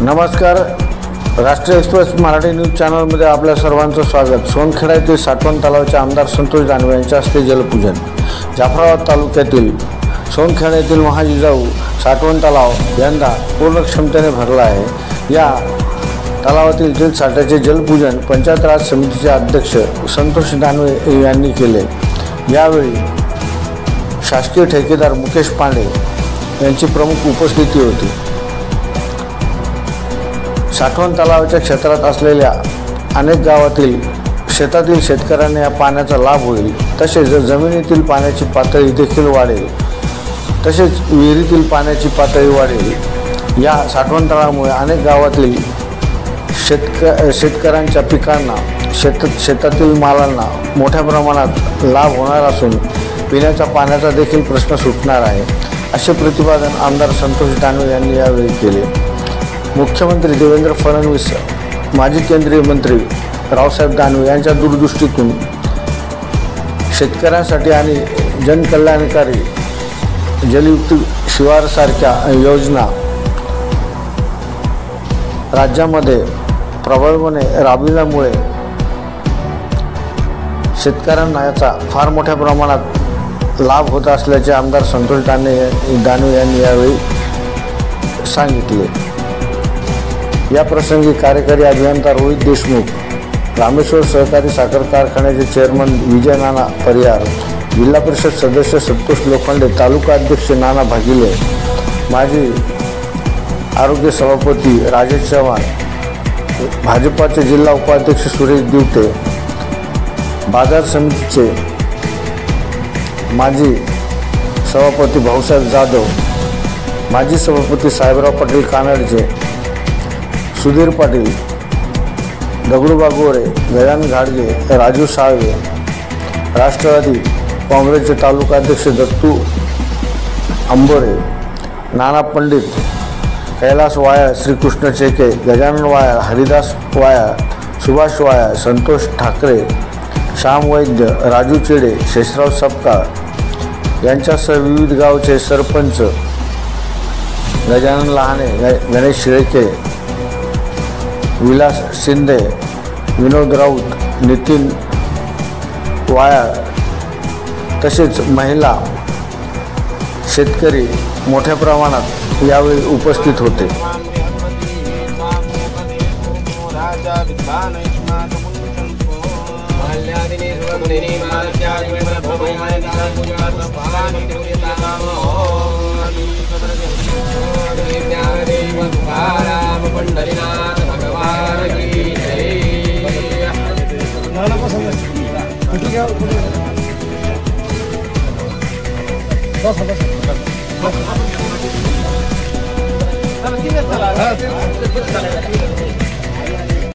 नमस्कार. राष्ट्रीय express Marathi news चॅनलमध्ये आपल्या सर्वांचं स्वागत. सोनखेडा येथील साठवण तलावाचे आमदार संतोष दानवे यांच्या हस्ते जलपूजन. जाफराबाद तालुक्यातील सोनखेडा येथील महाजिजाऊ साठवण तलाव यंदा पूर्ण क्षमतेने भरला आहे. या तलावातील जलसाठ्याचे जलपूजन पंचायत राज समितीचे अध्यक्ष संतोष दानवे यांनी केले. यावेळी शासकीय ठेकेदार मुकेश पांडे यांची प्रमुख उपस्थिती होती. साठवण तलावाच्या क्षेत्रात असलेल्या अनेक गावातील शेतातील शेतकऱ्यांना या पाण्याचा लाभ होईल. तसेच जमिनीतील पाण्याची पातळी देखील वाढेल. तसेच विहिरीतील पाण्याची पातळी वाढेल. या साठवण तलावामुळे अनेक गावातील शेतकऱ्यांच्या पिकांना शेतातील मालांना मोठ्या प्रमाणात लाभ होणार असून पिण्याच्या पाण्याचा देखील प्रश्न सुटणार आहे, असे प्रतिपादन आमदार संतोष दानवे यांनी यावेळी केले. मुख्यमंत्री देवेंद्र फडणवीस, माजी केंद्रीय मंत्री रावसाहेब दानवे यांच्या दूरदृष्टीतून शेतकऱ्यांसाठी आणि जनकल्याणकारी जलयुक्त शिवारसारख्या योजना राज्यामध्ये प्रभावीपणे राबविल्यामुळे शेतकऱ्यांना याचा फार मोठ्या प्रमाणात लाभ होत असल्याचे आमदार संतोष दानवे यांनी यावेळी सांगितले. या प्रसंगी कार्यकारी अभियंता रोहित देशमुख, रामेश्वर सहकारी साखर कारखान्याचे चेअरमन विजय नाना परिहार, जिल्हा परिषद सदस्य संतोष लोखंडे, तालुका अध्यक्ष नाना भागिले, माजी आरोग्य सभापती राजेश चव्हाण, भाजपाचे जिल्हा उपाध्यक्ष सुरेश दिवटे, बाजार समितीचे माजी सभापती भाऊसाहेब जाधव, माजी सभापती साहेबराव पाटील कानडचे, सुधीर पाटील, दगडूबा गोरे, गजानन घाडगे, राजू साळवे, राष्ट्रवादी काँग्रेसचे तालुकाध्यक्ष दत्तू अंबोरे, नाना पंडित, कैलास वाया, श्रीकृष्ण चेके, गजानन वाया, हरिदास वाया, सुभाष वाया, संतोष ठाकरे, श्याम वैद्य, राजू चेडे, शेषराव सपकाळ यांच्यासह विविध गावचे सरपंच, गजानन लहाने, गणेश शेळके, विलास शिंदे, विनोद राऊत, नितीन वाया तसेच महिला, शेतकरी मोठ्या प्रमाणात यावेळी उपस्थित होते. बस